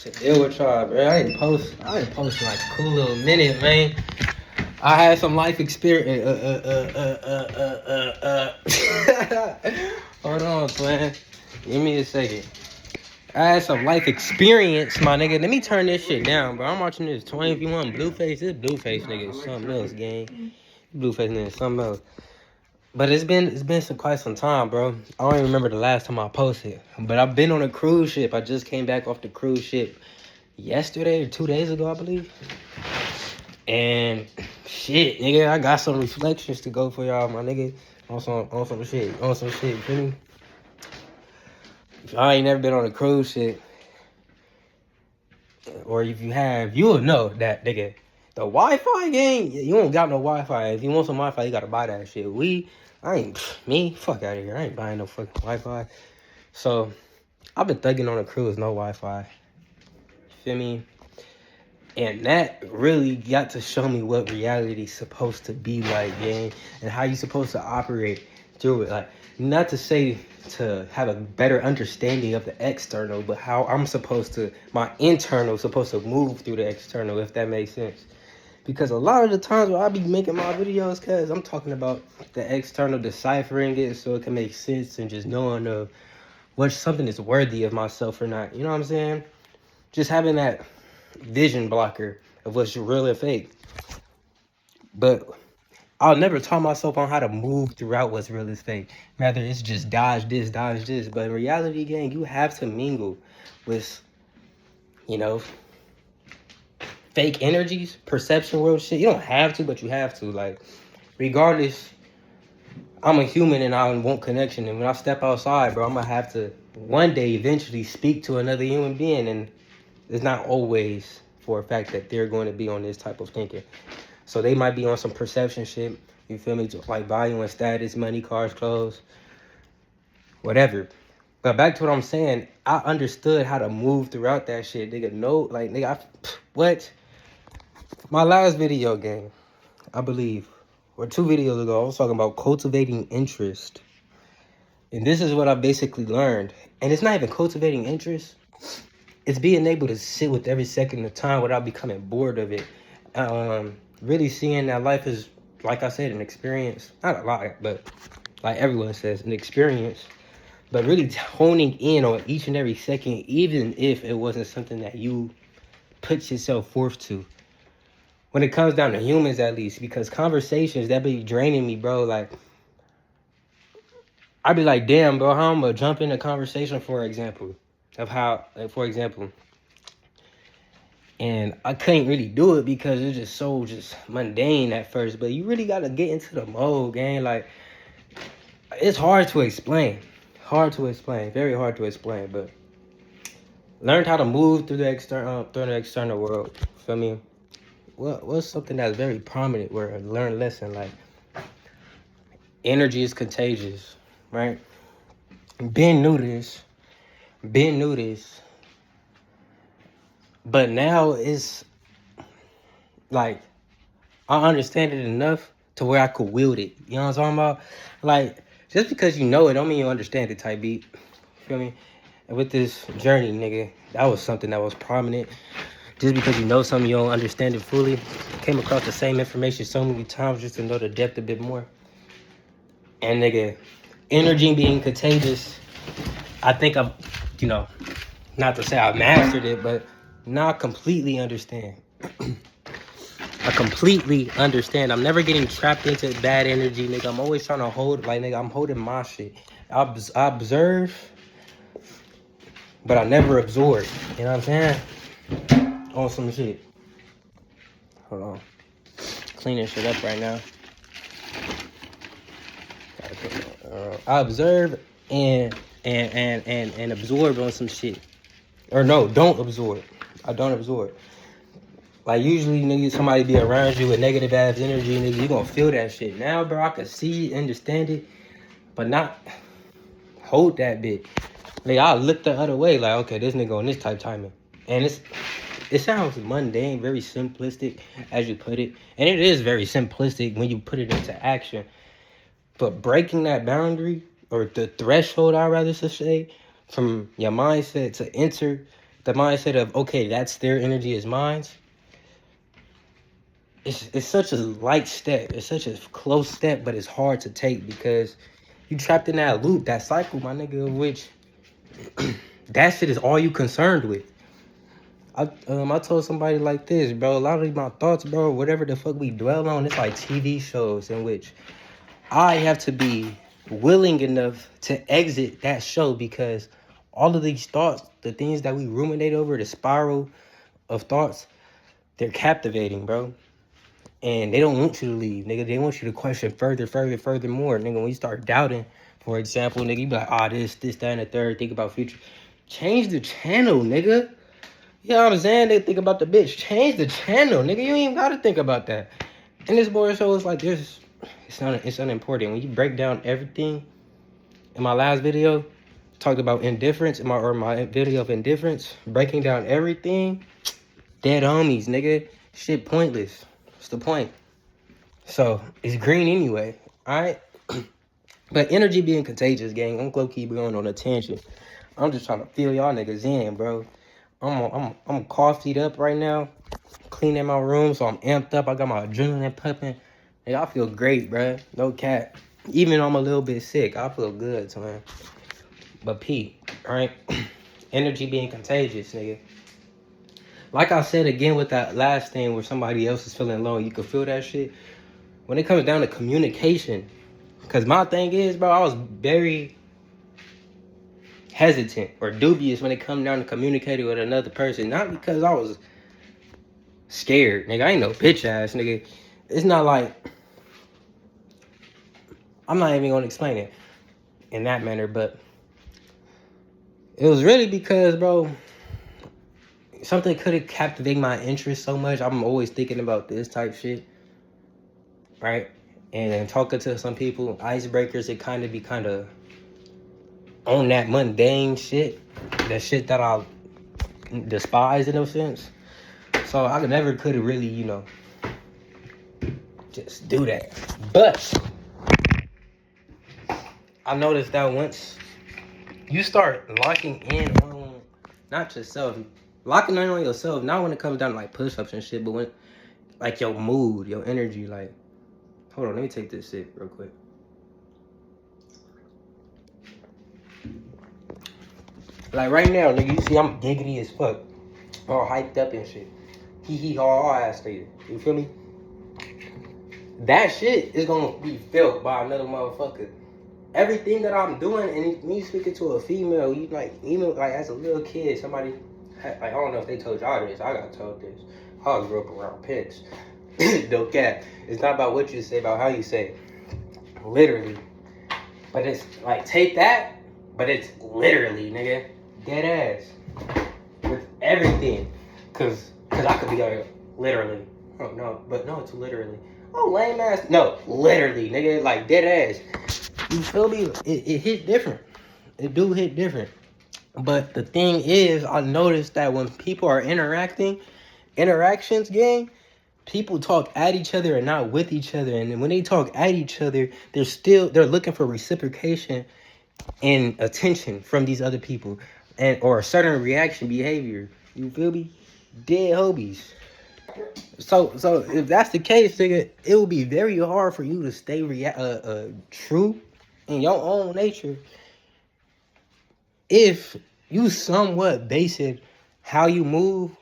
to deal with y'all, bro. I didn't post in like a cool little minute, man. I had some life experience. Hold on, man. Give me a second. I had some life experience, my nigga. Let me turn this shit down, bro. I'm watching this 20v1 Blueface. This Blueface nigga is something else, gang. Blueface nigga is something else. But it's been quite some time, bro. I don't even remember the last time I posted. But I've been on a cruise ship. I just came back off the cruise ship yesterday or 2 days ago, I believe. And shit, nigga, I got some reflections to go for y'all, my nigga. On some shit, you feel me? If y'all ain't never been on a cruise ship, or if you have, you will know that, nigga, the Wi-Fi game, you don't got no Wi-Fi. If you want some Wi-Fi, you gotta buy that shit. Fuck out of here. I ain't buying no fucking Wi-Fi. So, I've been thugging on a cruise, no Wi-Fi. Feel me? And that really got to show me what reality's supposed to be like, gang, and how you supposed to operate through it. Like, not to say to have a better understanding of the external, but how my internal supposed to move through the external, if that makes sense. Because a lot of the times when I be making my videos, cause I'm talking about the external, deciphering it so it can make sense and just knowing of what something is worthy of myself or not. You know what I'm saying? Just having that vision blocker of what's real and fake. But I'll never taught myself on how to move throughout what's real and fake. Rather, it's just dodge this. But in reality, gang, you have to mingle with, you know, fake energies, perception world shit. You don't have to, but you have to. Like, regardless, I'm a human and I want connection. And when I step outside, bro, I'm gonna have to one day eventually speak to another human being. And it's not always for a fact that they're going to be on this type of thinking. So they might be on some perception shit. You feel me? Like value and status, money, cars, clothes, whatever. But back to what I'm saying, I understood how to move throughout that shit. Nigga, what? My last video game, I believe, or 2 videos ago, I was talking about cultivating interest. And this is what I basically learned. And it's not even cultivating interest. It's being able to sit with every second of time without becoming bored of it. Really seeing that life is, like I said, an experience. Not a lot, but like everyone says, an experience. But really honing in on each and every second, even if it wasn't something that you put yourself forth to. When it comes down to humans, at least, because conversations, that be draining me, bro. Like, I be like, damn, bro, how I'm gonna jump in a conversation, for example, and I couldn't really do it because it's just so mundane at first. But you really gotta get into the mode, gang. Like, it's hard to explain. Very hard to explain. But learned how to move through the external world. Feel me? What's something that's very prominent where I learned a lesson, like energy is contagious, right? Been knew this. But now it's like I understand it enough to where I could wield it. You know what I'm talking about? Like, just because you know it don't mean you understand it, type beat. Feel me? And with this journey, nigga, that was something that was prominent. Just because you know something, you don't understand it fully. Came across the same information so many times just to know the depth a bit more. And nigga, energy being contagious, I think I'm, not to say I mastered it, but now I completely understand. I completely understand. I'm never getting trapped into bad energy, nigga. I'm always trying to hold, like, nigga, I'm holding my shit. I observe, but I never absorb. You know what I'm saying? On some shit. Hold on. Cleaning shit up right now. I observe and absorb on some shit. Or no, don't absorb. I don't absorb. Like, usually, nigga, somebody be around you with negative ass energy, nigga, you gonna feel that shit. Now, bro, I can see it, understand it, but not hold that bit. Like, I'll look the other way, like, okay, this nigga on this type timing. And it sounds mundane, very simplistic, as you put it. And it is very simplistic when you put it into action. But breaking that boundary, or the threshold, I'd rather say, from your mindset to enter the mindset of, okay, that's their energy is mine. It's such a light step. It's such a close step, but it's hard to take because you trapped in that loop, that cycle, my nigga, of which that shit is all you concerned with. I told somebody like this, bro. A lot of my thoughts, bro, whatever the fuck we dwell on, it's like TV shows in which I have to be willing enough to exit that show because all of these thoughts, the things that we ruminate over, the spiral of thoughts, they're captivating, bro. And they don't want you to leave, nigga. They want you to question further more, nigga. When you start doubting, for example, nigga, you be like, this, that, and the third. Think about future. Change the channel, nigga. You know what I'm saying? They think about the bitch. Change the channel, nigga. You ain't even gotta think about that. And this boy show is like this. It's unimportant. When you break down everything, in my last video, talked about indifference. My video of indifference, breaking down everything. Dead homies, nigga. Shit pointless. What's the point? So it's green anyway. All right. But energy being contagious, gang. I'm low-key going on a tangent. I'm just trying to feel y'all niggas in, bro. I'm coffeeed up right now, cleaning my room, so I'm amped up. I got my adrenaline pumping. Hey, I feel great, bro. No cap. Even though I'm a little bit sick, I feel good, man. But Pete, right? Energy being contagious, nigga. Like I said again with that last thing where somebody else is feeling low, you can feel that shit. When it comes down to communication, because my thing is, bro, I was very hesitant or dubious when it come down to communicating with another person. Not because I was scared, nigga. I ain't no bitch ass, nigga. It's not like, I'm not even gonna explain it in that manner, but it was really because, bro, something could have captivated my interest so much. I'm always thinking about this type shit, right? And then talking to some people, icebreakers, it kind of on that mundane shit, that shit that I despise in a sense. So I never could have really, just do that. But I noticed that once you start locking in on not yourself, locking in on yourself, not when it comes down to like push-ups and shit, but when like your mood, your energy, like, hold on, let me take this sip real quick. Like right now, nigga, you see I'm giggity as fuck. All hyped up and shit. Hee haw ass nigga. You feel me? That shit is gonna be felt by another motherfucker. Everything that I'm doing, and me speaking to a female, you like, even like as a little kid, somebody, like, I don't know if they told y'all this, I got told this. I grew up around pets. No cap. It's not about what you say, about how you say it. Literally. But it's like, take that, but it's literally, nigga. Dead ass. With everything. Cause I could be like, literally. Oh, no, but no, it's literally. Oh, lame ass. No, literally, nigga. Like, dead ass. You feel me? It hit different. It do hit different. But the thing is, I noticed that when people are interactions, gang, people talk at each other and not with each other. And when they talk at each other, they're looking for reciprocation and attention from these other people, or a certain reaction behavior. You feel me? Dead hobies. So if that's the case, nigga, it will be very hard for you to stay true in your own nature if you somewhat base it how you move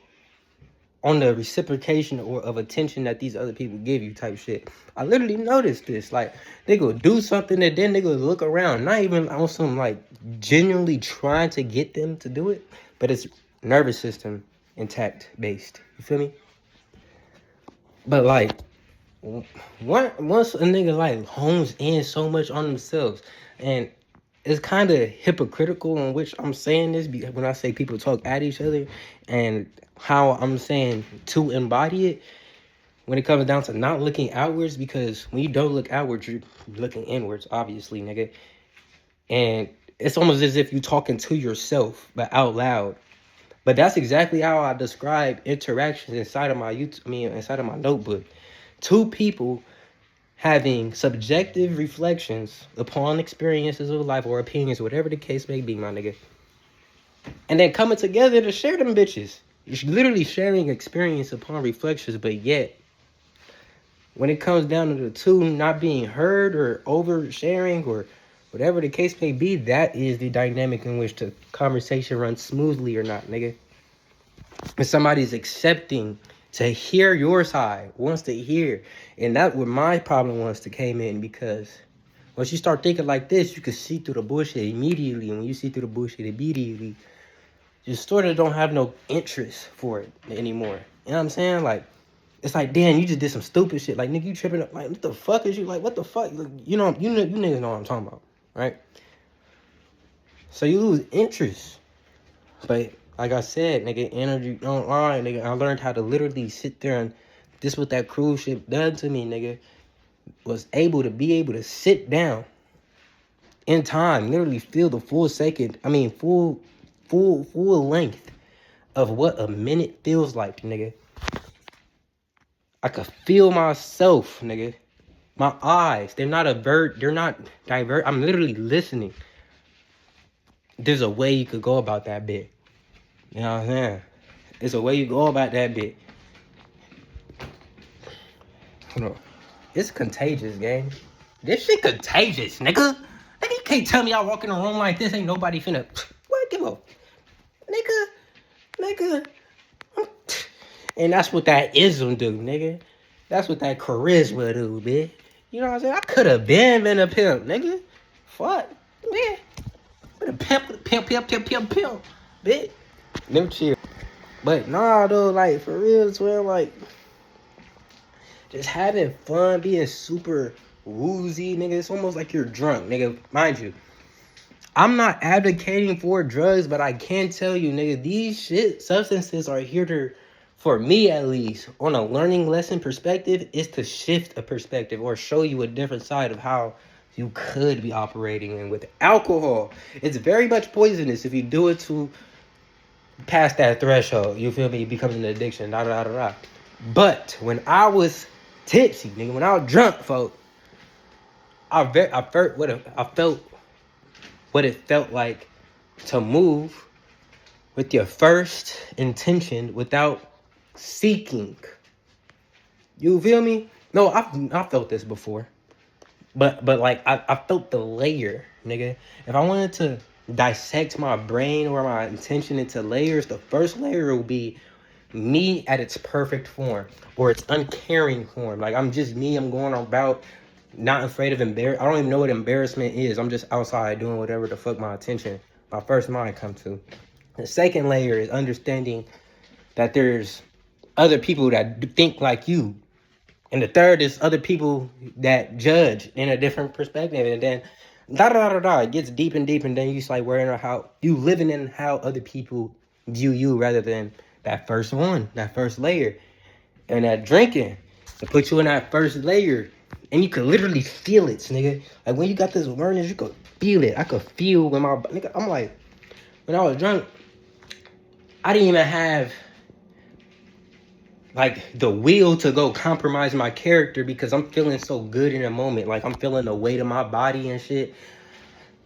on the reciprocation or of attention that these other people give you type shit. I literally noticed this. Like, they go do something and then they go look around. Not even on some, like, genuinely trying to get them to do it. But it's nervous system intact based. You feel me? But, like, once a nigga, like, hones in so much on themselves, and it's kind of hypocritical in which I'm saying this when I say people talk at each other, and how I'm saying to embody it when it comes down to not looking outwards, because when you don't look outwards, you're looking inwards, obviously, nigga. And it's almost as if you're talking to yourself, but out loud. But that's exactly how I describe interactions inside of my inside of my notebook. Two people having subjective reflections upon experiences of life or opinions, whatever the case may be, my nigga. and then coming together to share them bitches. You're literally sharing experience upon reflections, but yet when it comes down to the two not being heard or oversharing or whatever the case may be, that is the dynamic in which the conversation runs smoothly or not, nigga. If somebody's accepting to hear your side, wants to hear, and that's where my problem wants to came in, because once you start thinking like this, you can see through the bullshit immediately. And when you see through the bullshit immediately, you sort of don't have no interest for it anymore. You know what I'm saying? Like, it's like, damn, you just did some stupid shit. Like, nigga, you tripping up. Like, what the fuck is you? Like, what the fuck? Like, you niggas know what I'm talking about, right? So you lose interest. But like I said, nigga, energy don't lie, nigga. I learned how to literally sit there, and this what that cruise ship done to me, nigga. Was able to sit down in time, literally feel the full length of what a minute feels like, nigga. I could feel myself, nigga. My eyes, they're not divert. I'm literally listening. There's a way you could go about that bit. You know what I'm saying? There's a way you go about that bit. Hold on. It's contagious, gang. This shit contagious, nigga. Nigga, you can't tell me I walk in a room like this, ain't nobody finna... What? Give up. Nigga. And that's what that ism do, nigga. That's what that charisma do, bitch. You know what I'm saying? I could have been a pimp, nigga. Fuck, man. Been a pimp, bitch. Never chill. But nah, though, like, for real, as well, like, just having fun, being super woozy, nigga. It's almost like you're drunk, nigga. Mind you, I'm not advocating for drugs, but I can tell you, nigga, these substances are here to, for me at least, on a learning lesson perspective, is to shift a perspective or show you a different side of how you could be operating. And with alcohol, it's very much poisonous if you do it to past that threshold. You feel me? It becomes an addiction. But when I was tipsy, nigga, when I was drunk, folk, I felt what it felt like to move with your first intention without seeking. You feel me? No, I felt this before. But like I felt the layer, nigga. If I wanted to dissect my brain or my intention into layers, the first layer will be me at its perfect form or its uncaring form. Like, I'm just me. I'm going about not afraid of embarrassment. I don't even know what embarrassment is. I'm just outside doing whatever the fuck my first mind come to. The second layer is understanding that there's other people that think like you. And the third is other people that judge in a different perspective. And then it gets deep and deep, and then you just like worrying about how you living in how other people view you rather than that first layer. And that drinking to put you in that first layer. And you could literally feel it, nigga. Like, when you got this awareness, you could feel it. I could feel when nigga, I'm like, when I was drunk, I didn't even have like the will to go compromise my character because I'm feeling so good in a moment. Like, I'm feeling the weight of my body and shit.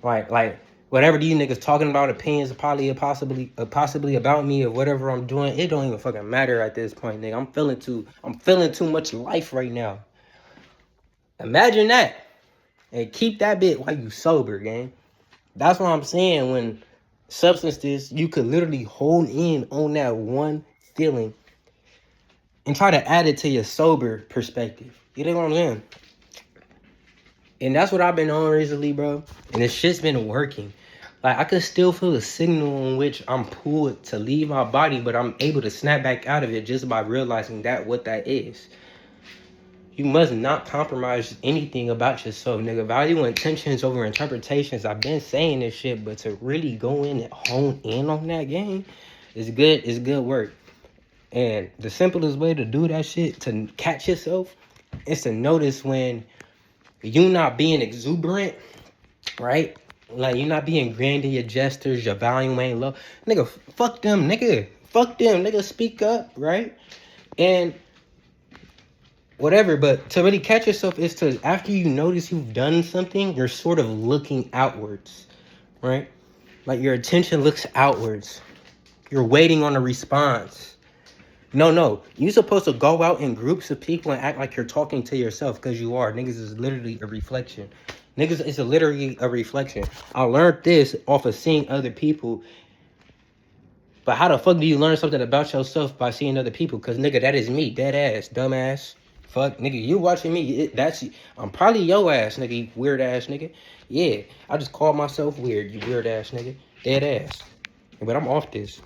Like whatever these niggas talking about, opinions possibly about me or whatever I'm doing, it don't even fucking matter at this point, nigga. I'm feeling too much life right now. Imagine that. And keep that bit while you sober, gang. That's what I'm saying. When substances, you could literally hold in on that one feeling and try to add it to your sober perspective. You know what I'm saying? And that's what I've been on recently, bro. And this shit's been working. Like, I could still feel the signal in which I'm pulled to leave my body, but I'm able to snap back out of it just by realizing what that is. You must not compromise anything about yourself, nigga. Value intentions over interpretations. I've been saying this shit, but to really go in and hone in on that game is good. It's good work. And the simplest way to do that shit, to catch yourself, is to notice when you not being exuberant, right? Like, you not being grand in your gestures, your volume ain't low. Nigga, fuck them, nigga. Fuck them, nigga. Speak up, right? And whatever, but to really catch yourself is to, after you notice you've done something, you're sort of looking outwards, right? Like, your attention looks outwards. You're waiting on a response. No. You're supposed to go out in groups of people and act like you're talking to yourself, because you are. Niggas is literally a reflection. Niggas is literally a reflection. I learned this off of seeing other people. But how the fuck do you learn something about yourself by seeing other people? Because, nigga, that is me. Dead ass. Dumbass. Fuck, nigga, you watching me. I'm probably your ass, nigga, you weird ass nigga. Yeah, I just call myself weird, you weird ass nigga. Dead ass. But I'm off this.